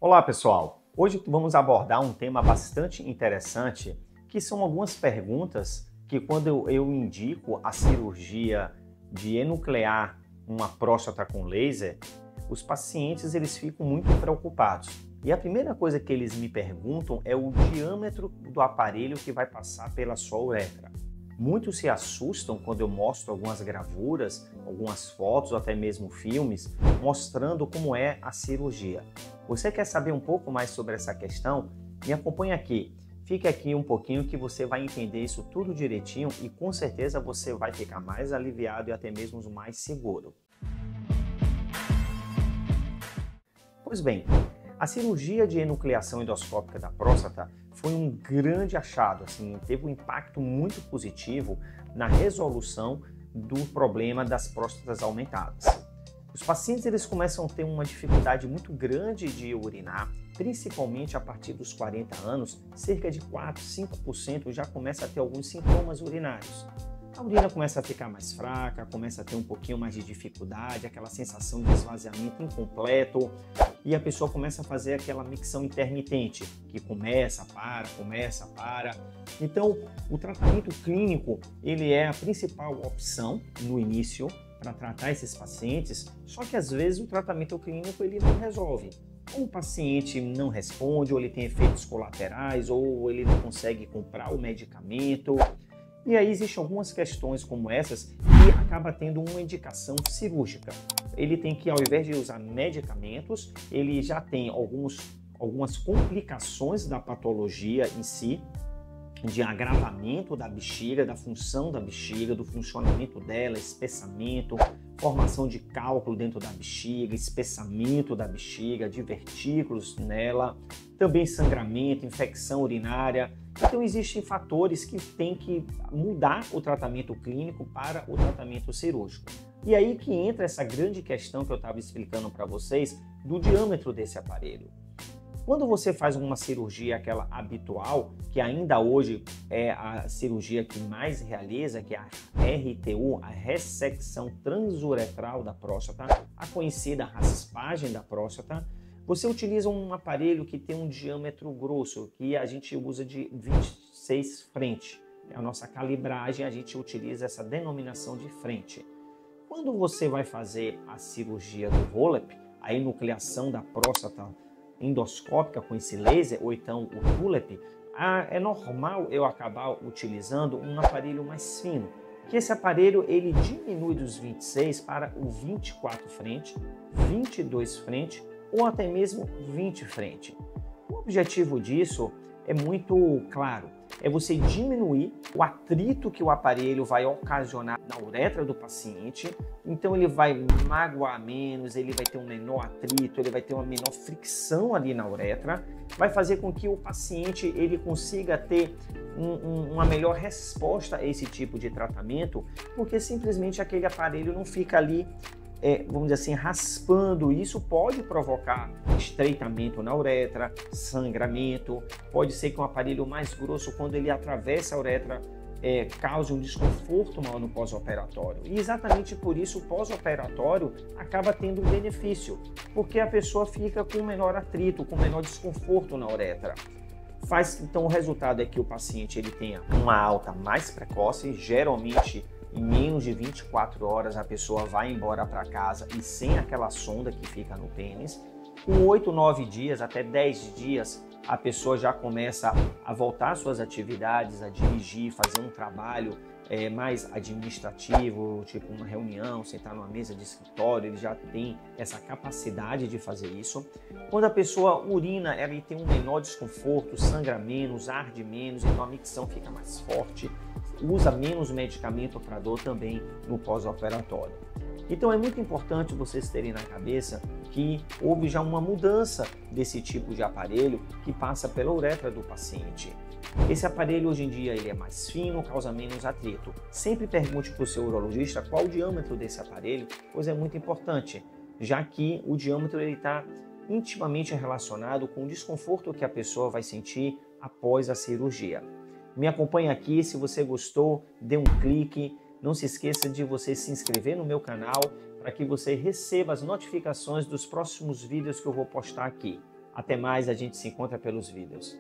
Olá pessoal, hoje vamos abordar um tema bastante interessante, que são algumas perguntas que quando eu indico a cirurgia de enuclear uma próstata com laser, os pacientes eles ficam muito preocupados. E a primeira coisa que eles me perguntam é o diâmetro do aparelho que vai passar pela sua uretra. Muitos se assustam quando eu mostro algumas gravuras, algumas fotos ou até mesmo filmes, mostrando como é a cirurgia. Você quer saber um pouco mais sobre essa questão? Me acompanhe aqui. Fique aqui um pouquinho que você vai entender isso tudo direitinho e com certeza você vai ficar mais aliviado e até mesmo mais seguro. Pois bem, a cirurgia de enucleação endoscópica da próstata foi um grande achado, teve um impacto muito positivo na resolução do problema das próstatas aumentadas. Os pacientes eles começam a ter uma dificuldade muito grande de urinar, principalmente a partir dos 40 anos, cerca de 4, 5% já começa a ter alguns sintomas urinários. A urina começa a ficar mais fraca, começa a ter um pouquinho mais de dificuldade, aquela sensação de esvaziamento incompleto, e a pessoa começa a fazer aquela micção intermitente, que começa, para. Então, o tratamento clínico, ele é a principal opção no início para tratar esses pacientes, só que às vezes o tratamento clínico ele não resolve. Ou o paciente não responde, ou ele tem efeitos colaterais, ou ele não consegue comprar o medicamento. E aí existem algumas questões como essas que acaba tendo uma indicação cirúrgica. Ele tem que, ao invés de usar medicamentos, ele já tem algumas complicações da patologia em si, de agravamento da bexiga, da função da bexiga, do funcionamento dela, espessamento, formação de cálculo dentro da bexiga, espessamento da bexiga, divertículos nela, também sangramento, infecção urinária. Então existem fatores que têm que mudar o tratamento clínico para o tratamento cirúrgico. E aí que entra essa grande questão que eu estava explicando para vocês do diâmetro desse aparelho. Quando você faz uma cirurgia, aquela habitual, que ainda hoje é a cirurgia que mais realiza, que é a RTU, a ressecção transuretral da próstata, a conhecida raspagem da próstata, você utiliza um aparelho que tem um diâmetro grosso, que a gente usa de 26 frente. É a nossa calibragem, a gente utiliza essa denominação de frente. Quando você vai fazer a cirurgia do VOLEP, a enucleação da próstata endoscópica com esse laser, ou então o TULEP, é normal eu acabar utilizando um aparelho mais fino, que esse aparelho ele diminui dos 26 para o 24 frente, 22 frente ou até mesmo 20 frente. O objetivo disso é muito claro, é você diminuir o atrito que o aparelho vai ocasionar na uretra do paciente, então ele vai magoar menos, ele vai ter um menor atrito, ele vai ter uma menor fricção ali na uretra, vai fazer com que o paciente ele consiga ter uma melhor resposta a esse tipo de tratamento, porque simplesmente aquele aparelho não fica ali vamos dizer assim, raspando. Isso pode provocar estreitamento na uretra, sangramento, pode ser que um aparelho mais grosso, quando ele atravessa a uretra, cause um desconforto maior no pós-operatório. E exatamente por isso o pós-operatório acaba tendo um benefício, porque a pessoa fica com menor atrito, com menor desconforto na uretra. Então o resultado é que o paciente ele tenha uma alta mais precoce, geralmente em menos de 24 horas a pessoa vai embora para casa e sem aquela sonda que fica no pênis. Com 8, 9 dias, até 10 dias, a pessoa já começa a voltar às suas atividades, a dirigir, fazer um trabalho mais administrativo, tipo uma reunião, sentar numa mesa de escritório, ele já tem essa capacidade de fazer isso. Quando a pessoa urina, ela tem um menor desconforto, sangra menos, arde menos, então a micção fica mais forte, usa menos medicamento para dor também no pós-operatório. Então é muito importante vocês terem na cabeça que houve já uma mudança desse tipo de aparelho que passa pela uretra do paciente. Esse aparelho hoje em dia ele é mais fino, causa menos atrito. Sempre pergunte para o seu urologista qual o diâmetro desse aparelho, pois é muito importante, já que o diâmetro está intimamente relacionado com o desconforto que a pessoa vai sentir após a cirurgia. Me acompanhe aqui, se você gostou, dê um clique. Não se esqueça de você se inscrever no meu canal para que você receba as notificações dos próximos vídeos que eu vou postar aqui. Até mais, a gente se encontra pelos vídeos.